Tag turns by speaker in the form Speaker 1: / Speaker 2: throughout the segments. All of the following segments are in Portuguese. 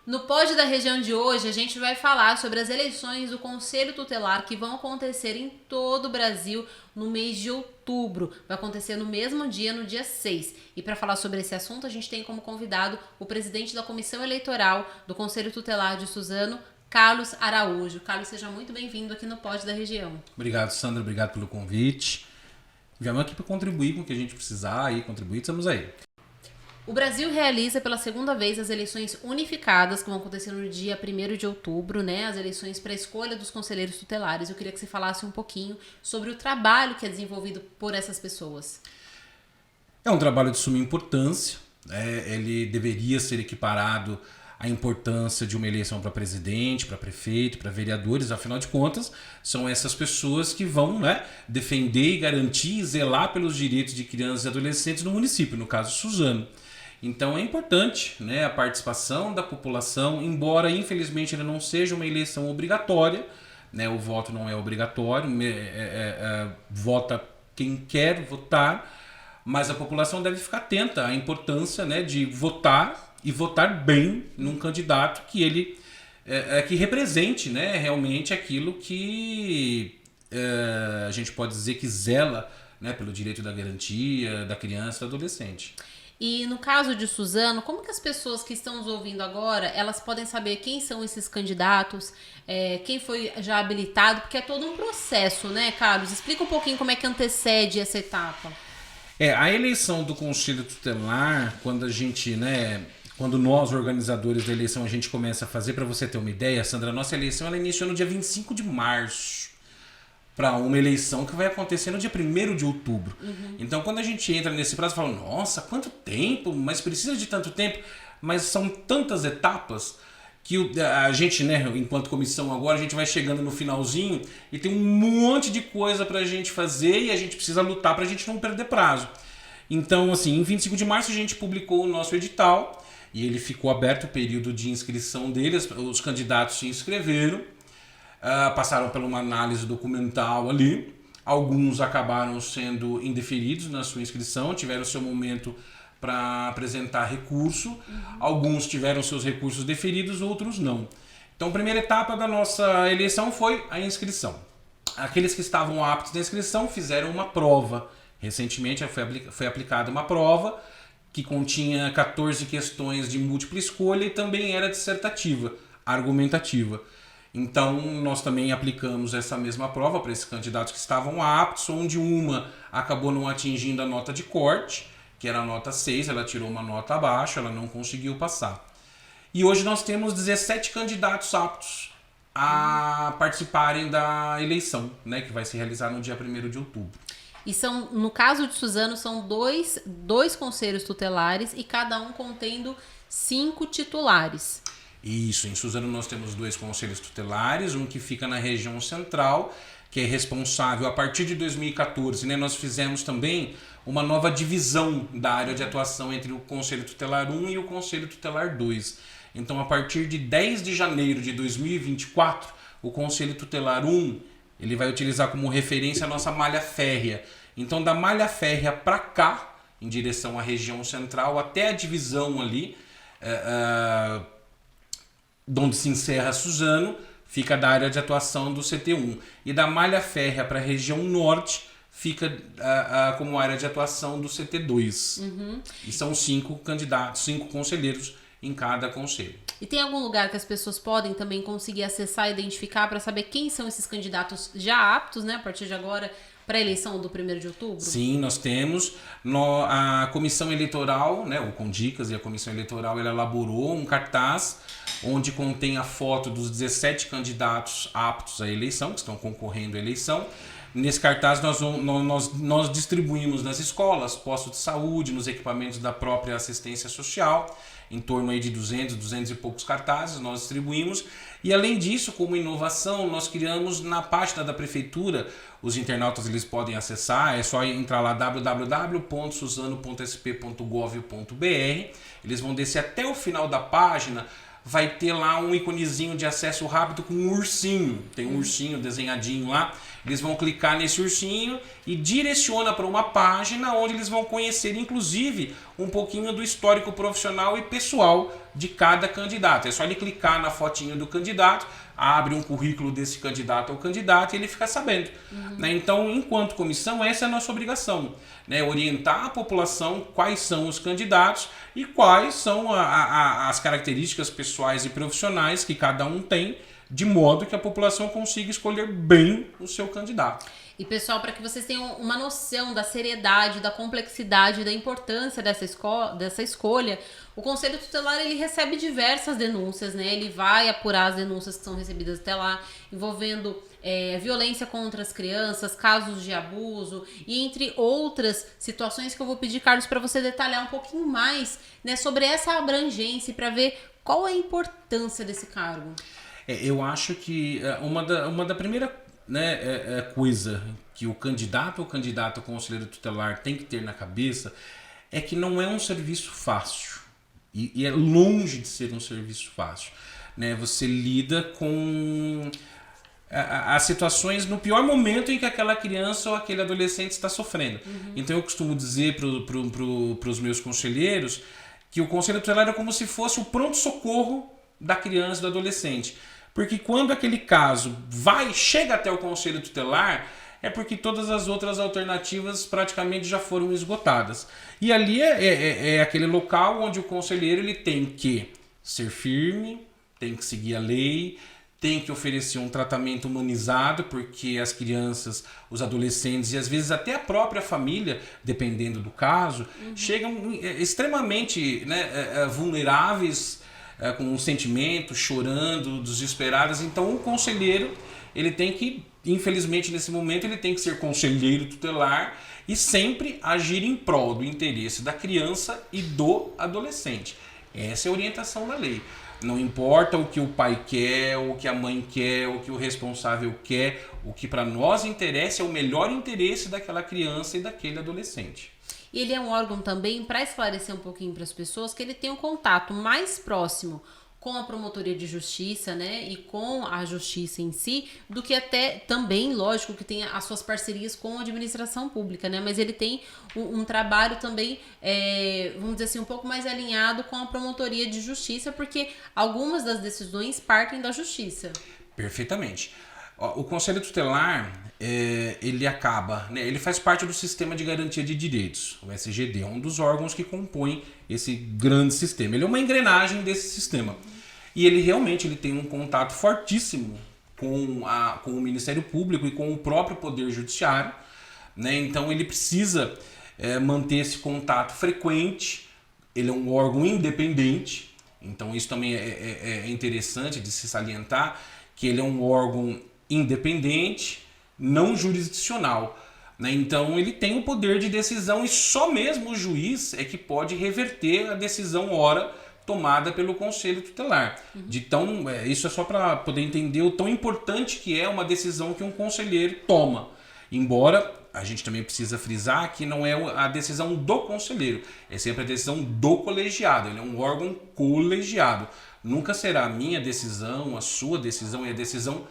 Speaker 1: No Pod da Região de hoje, a gente vai falar sobre as eleições do Conselho Tutelar que vão acontecer em todo o Brasil no mês de outubro. Vai acontecer no mesmo dia, no dia 6. E para falar sobre esse assunto, a gente tem como convidado o presidente da Comissão Eleitoral do Conselho Tutelar de Suzano, Carlos Araújo. Carlos, seja muito bem-vindo aqui no Pod da Região.
Speaker 2: Obrigado, Sandra. Obrigado pelo convite. Viemos aqui para contribuir com o que a gente precisar e contribuir, estamos aí.
Speaker 1: O Brasil realiza pela segunda vez as eleições unificadas, que vão acontecer no dia 1º de outubro, né? As eleições para a escolha dos conselheiros tutelares. Eu queria que você falasse um pouquinho sobre o trabalho que é desenvolvido por essas pessoas.
Speaker 2: É um trabalho de suma importância. Ele deveria ser equiparado à importância de uma eleição para presidente, para prefeito, para vereadores. Afinal de contas, são essas pessoas que vão, defender e garantir e zelar pelos direitos de crianças e adolescentes no município, no caso Suzano. Então é importante, a participação da população, embora infelizmente ele não seja uma eleição obrigatória, o voto não é obrigatório, vota quem quer votar, mas a população deve ficar atenta à importância de votar e votar bem num candidato que ele que represente realmente aquilo que a gente pode dizer que zela pelo direito da garantia da criança e do adolescente.
Speaker 1: E no caso de Suzano, como que as pessoas que estão nos ouvindo agora, elas podem saber quem são esses candidatos, quem foi já habilitado, porque é todo um processo, né, Carlos? Explica um pouquinho como é que antecede essa etapa.
Speaker 2: A eleição do Conselho Tutelar, quando a gente, quando nós, organizadores da eleição, a gente começa a fazer, para você ter uma ideia, Sandra, a nossa eleição ela iniciou no dia 25 de março. Para uma eleição que vai acontecer no dia 1º de outubro. Então, quando a gente entra nesse prazo, fala, nossa, quanto tempo, mas precisa de tanto tempo. Mas são tantas etapas que a gente, enquanto comissão agora, a gente vai chegando no finalzinho e tem um monte de coisa para a gente fazer e a gente precisa lutar para a gente não perder prazo. Então, assim, em 25 de março a gente publicou o nosso edital e ele ficou aberto o período de inscrição deles, os candidatos se inscreveram. Passaram por uma análise documental ali, alguns acabaram sendo indeferidos na sua inscrição, tiveram seu momento para apresentar recurso, alguns tiveram seus recursos deferidos, outros não. Então a primeira etapa da nossa eleição foi a inscrição. Aqueles que estavam aptos na inscrição fizeram uma prova. Recentemente foi aplicada uma prova que continha 14 questões de múltipla escolha e também era dissertativa, argumentativa. Então, nós também aplicamos essa mesma prova para esses candidatos que estavam aptos, onde uma acabou não atingindo a nota de corte, que era a nota 6, ela tirou uma nota abaixo, ela não conseguiu passar. E hoje nós temos 17 candidatos aptos a participarem da eleição, que vai se realizar no dia 1º de outubro.
Speaker 1: E são, no caso de Suzano, são dois conselhos tutelares e cada um contendo 5 titulares.
Speaker 2: Isso, em Suzano nós temos 2 conselhos tutelares, um que fica na região central, que é responsável a partir de 2014, nós fizemos também uma nova divisão da área de atuação entre o Conselho Tutelar 1 e o Conselho Tutelar 2. Então, a partir de 10 de janeiro de 2024, o Conselho Tutelar 1 ele vai utilizar como referência a nossa malha férrea. Então, da malha férrea para cá, em direção à região central, até a divisão ali, onde se encerra Suzano, fica da área de atuação do CT1. E da malha férrea para a região norte, fica como área de atuação do CT2. E são 5 candidatos, 5 conselheiros em cada conselho.
Speaker 1: E tem algum lugar que as pessoas podem também conseguir acessar e identificar para saber quem são esses candidatos já aptos, a partir de agora, para a eleição do 1º de outubro?
Speaker 2: Sim, nós temos. A Comissão Eleitoral, o Condicas e a Comissão Eleitoral, ela elaborou um cartaz onde contém a foto dos 17 candidatos aptos à eleição, que estão concorrendo à eleição. Nesse cartaz nós distribuímos nas escolas, postos de saúde, nos equipamentos da própria assistência social, em torno aí de 200 e poucos cartazes nós distribuímos. E além disso, como inovação, nós criamos na página da prefeitura, os internautas eles podem acessar, é só entrar lá www.suzano.sp.gov.br, eles vão descer até o final da página, vai ter lá um iconezinho de acesso rápido com um ursinho. Tem um ursinho desenhadinho lá. Eles vão clicar nesse ursinho e direciona para uma página onde eles vão conhecer, inclusive, um pouquinho do histórico profissional e pessoal de cada candidato. É só ele clicar na fotinho do candidato, abre um currículo desse candidato ao candidato e ele fica sabendo. Né? Então, enquanto comissão, essa é a nossa obrigação. Né? Orientar a população quais são os candidatos e quais são as características pessoais e profissionais que cada um tem, de modo que a população consiga escolher bem o seu candidato.
Speaker 1: E pessoal, para que vocês tenham uma noção da seriedade, da complexidade, da importância dessa escolha, o Conselho Tutelar ele recebe diversas denúncias, né? Ele vai apurar as denúncias que são recebidas até lá, envolvendo violência contra as crianças, casos de abuso e entre outras situações que eu vou pedir, Carlos, para você detalhar um pouquinho mais, né, sobre essa abrangência e para ver qual é a importância desse cargo.
Speaker 2: Eu acho que uma da primeira, né, coisa que o candidato ou candidata conselheiro tutelar tem que ter na cabeça é que não é um serviço fácil. E é longe de ser um serviço fácil. Né? Você lida com as situações no pior momento em que aquela criança ou aquele adolescente está sofrendo. Então eu costumo dizer para os meus conselheiros que o conselho tutelar é como se fosse o pronto-socorro da criança e do adolescente. Porque quando aquele caso chega até o conselho tutelar, é porque todas as outras alternativas praticamente já foram esgotadas. E ali é aquele local onde o conselheiro ele tem que ser firme, tem que seguir a lei, tem que oferecer um tratamento humanizado, porque as crianças, os adolescentes e às vezes até a própria família, dependendo do caso, chegam extremamente, né, vulneráveis, com um sentimento, chorando, desesperadas. Então o conselheiro, ele tem que, infelizmente nesse momento, ele tem que ser conselheiro tutelar e sempre agir em prol do interesse da criança e do adolescente. Essa é a orientação da lei. Não importa o que o pai quer, o que a mãe quer, o que o responsável quer, o que para nós interessa é o melhor interesse daquela criança e daquele adolescente.
Speaker 1: E ele é um órgão também, para esclarecer um pouquinho para as pessoas, que ele tem um contato mais próximo com a promotoria de justiça, né, e com a justiça em si, do que até também, lógico, que tem as suas parcerias com a administração pública, né, mas ele tem um trabalho também, vamos dizer assim, um pouco mais alinhado com a promotoria de justiça, porque algumas das decisões partem da justiça.
Speaker 2: Perfeitamente. O Conselho Tutelar, ele acaba, né, ele faz parte do Sistema de Garantia de Direitos, o SGD, é um dos órgãos que compõem esse grande sistema. Ele é uma engrenagem desse sistema. E ele realmente tem um contato fortíssimo com o Ministério Público e com o próprio Poder Judiciário. Né? Então ele precisa manter esse contato frequente, ele é um órgão independente, então isso também é interessante de se salientar, que ele é um órgão independente, não jurisdicional. Né? Então ele tem o poder de decisão e só mesmo o juiz é que pode reverter a decisão ora tomada pelo Conselho Tutelar. Isso é só para poder entender o tão importante que é uma decisão que um conselheiro toma. Embora a gente também precisa frisar que não é a decisão do conselheiro, é sempre a decisão do colegiado, ele é um órgão colegiado. Nunca será a minha decisão, a sua decisão, é a decisão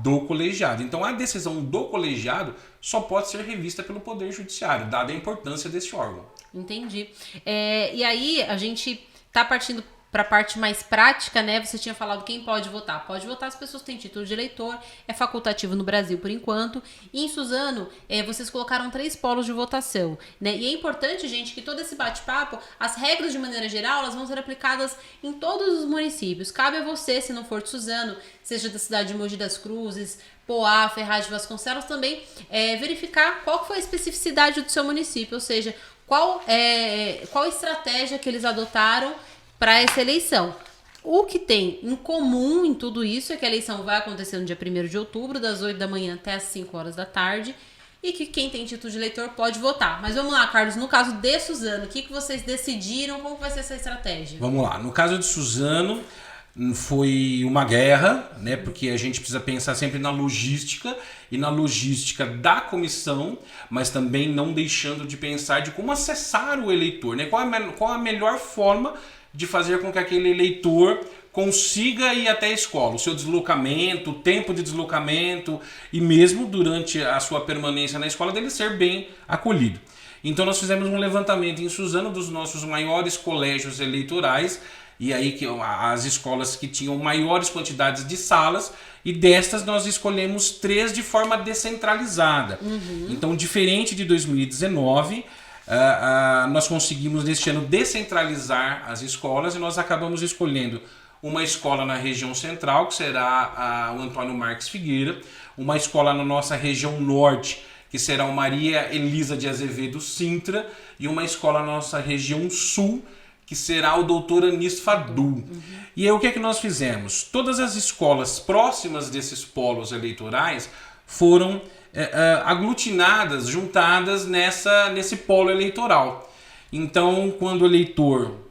Speaker 2: do colegiado. Então a decisão do colegiado só pode ser revista pelo Poder Judiciário, dada a importância desse órgão.
Speaker 1: Entendi. E aí a gente tá partindo para a parte mais prática, né? Você tinha falado quem pode votar. Pode votar as pessoas que têm título de eleitor, é facultativo no Brasil por enquanto. E em Suzano, vocês colocaram 3 polos de votação, né? E é importante, gente, que todo esse bate-papo, as regras de maneira geral, elas vão ser aplicadas em todos os municípios. Cabe a você, se não for de Suzano, seja da cidade de Mogi das Cruzes, Poá, Ferraz de Vasconcelos, também verificar qual foi a especificidade do seu município, ou seja, qual estratégia que eles adotaram para essa eleição. O que tem em comum em tudo isso é que a eleição vai acontecer no dia 1º de outubro, das 8 da manhã até as 5 horas da tarde, e que quem tem título de eleitor pode votar. Mas vamos lá, Carlos, no caso de Suzano, o que vocês decidiram, como vai ser essa estratégia?
Speaker 2: Vamos lá, no caso de Suzano, foi uma guerra, né? Porque a gente precisa pensar sempre na logística e na logística da comissão, mas também não deixando de pensar de como acessar o eleitor, né? Qual a melhor forma de fazer com que aquele eleitor consiga ir até a escola, o seu deslocamento, o tempo de deslocamento e mesmo durante a sua permanência na escola dele ser bem acolhido. Então nós fizemos um levantamento em Suzano dos nossos maiores colégios eleitorais e aí que as escolas que tinham maiores quantidades de salas e destas nós escolhemos 3 de forma descentralizada. Então, diferente de 2019, nós conseguimos neste ano descentralizar as escolas e nós acabamos escolhendo uma escola na região central, que será o Antônio Marques Figueira, uma escola na nossa região norte, que será o Maria Elisa de Azevedo Sintra, e uma escola na nossa região sul, que será o doutor Anis Fadul. E aí o que é que nós fizemos? Todas as escolas próximas desses polos eleitorais foram aglutinadas, juntadas nesse polo eleitoral. Então, quando o eleitor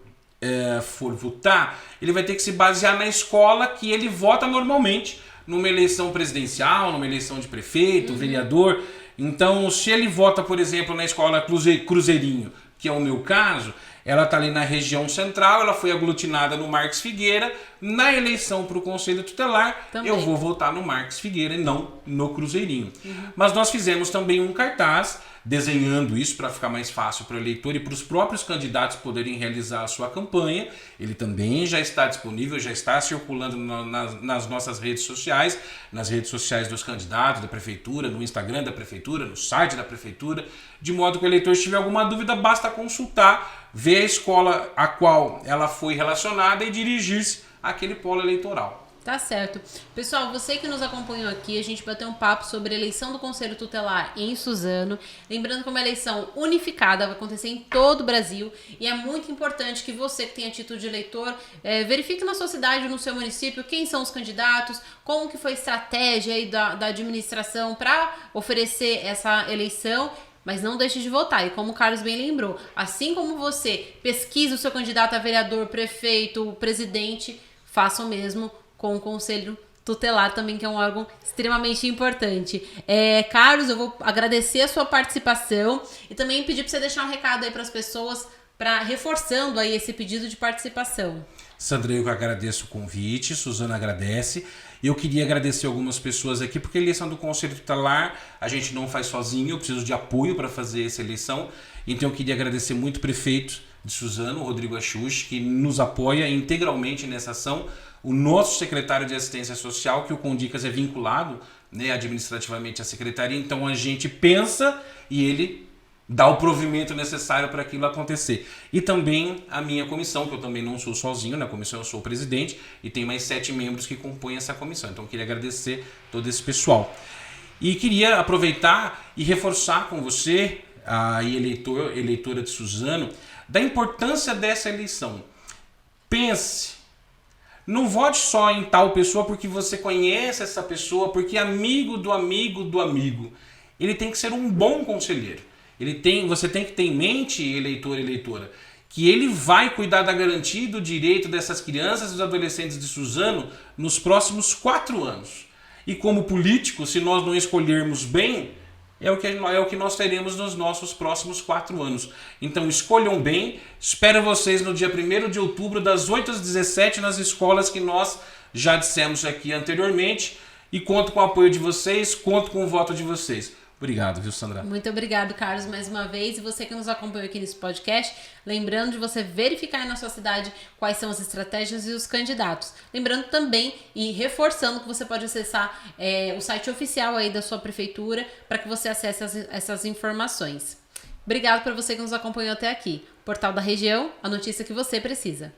Speaker 2: for votar, ele vai ter que se basear na escola que ele vota normalmente, numa eleição presidencial, numa eleição de prefeito, vereador. Então, se ele vota, por exemplo, na escola Cruzeirinho, que é o meu caso, ela está ali na região central, ela foi aglutinada no Marques Figueira. Na eleição para o Conselho Tutelar, também eu vou votar no Marques Figueira e não no Cruzeirinho. Mas nós fizemos também um cartaz desenhando isso para ficar mais fácil para o eleitor e para os próprios candidatos poderem realizar a sua campanha. Ele também já está disponível, já está circulando nas nossas redes sociais, nas redes sociais dos candidatos, da prefeitura, no Instagram da prefeitura, no site da prefeitura, de modo que o eleitor, se tiver alguma dúvida, basta consultar, ver a escola a qual ela foi relacionada e dirigir-se àquele polo eleitoral.
Speaker 1: Tá certo. Pessoal, você que nos acompanhou aqui, a gente bateu um papo sobre a eleição do Conselho Tutelar em Suzano. Lembrando que é uma eleição unificada, vai acontecer em todo o Brasil. E é muito importante que você que tem a título de eleitor, verifique na sua cidade, no seu município, quem são os candidatos, como que foi a estratégia aí da administração para oferecer essa eleição. Mas não deixe de votar. E como o Carlos bem lembrou, assim como você pesquisa o seu candidato a vereador, prefeito, presidente, faça o mesmo com o Conselho Tutelar também, que é um órgão extremamente importante. Carlos, eu vou agradecer a sua participação e também pedir para você deixar um recado aí para as pessoas, reforçando aí esse pedido de participação.
Speaker 2: Sandra, eu agradeço o convite, Suzana agradece. Eu queria agradecer algumas pessoas aqui, porque a eleição do Conselho Tutelar a gente não faz sozinho, eu preciso de apoio para fazer essa eleição. Então eu queria agradecer muito o prefeito de Suzano, Rodrigo Axux, que nos apoia integralmente nessa ação. O nosso secretário de Assistência Social, que o Condicas é vinculado, né, administrativamente à secretaria, então a gente pensa e ele dá o provimento necessário para aquilo acontecer. E também a minha comissão, que eu também não sou sozinho, na comissão eu sou o presidente, e tem mais 7 membros que compõem essa comissão. Então eu queria agradecer todo esse pessoal. E queria aproveitar e reforçar com você, a eleitora de Suzano, da importância dessa eleição. Pense. Não vote só em tal pessoa porque você conhece essa pessoa, porque é amigo do amigo do amigo. Ele tem que ser um bom conselheiro. Você tem que ter em mente, eleitor e eleitora, que ele vai cuidar da garantia e do direito dessas crianças e dos adolescentes de Suzano nos próximos 4 anos. E como político, se nós não escolhermos bem, é o que nós teremos nos nossos próximos 4 anos. Então escolham bem. Espero vocês no dia 1º de outubro, das 8 às 17 nas escolas que nós já dissemos aqui anteriormente. E conto com o apoio de vocês, conto com o voto de vocês. Obrigado, viu, Sandra?
Speaker 1: Muito obrigado, Carlos, mais uma vez. E você que nos acompanhou aqui nesse podcast, lembrando de você verificar aí na sua cidade quais são as estratégias e os candidatos. Lembrando também e reforçando que você pode acessar o site oficial aí da sua prefeitura para que você acesse essas informações. Obrigado por você que nos acompanhou até aqui. Portal da Região, a notícia que você precisa.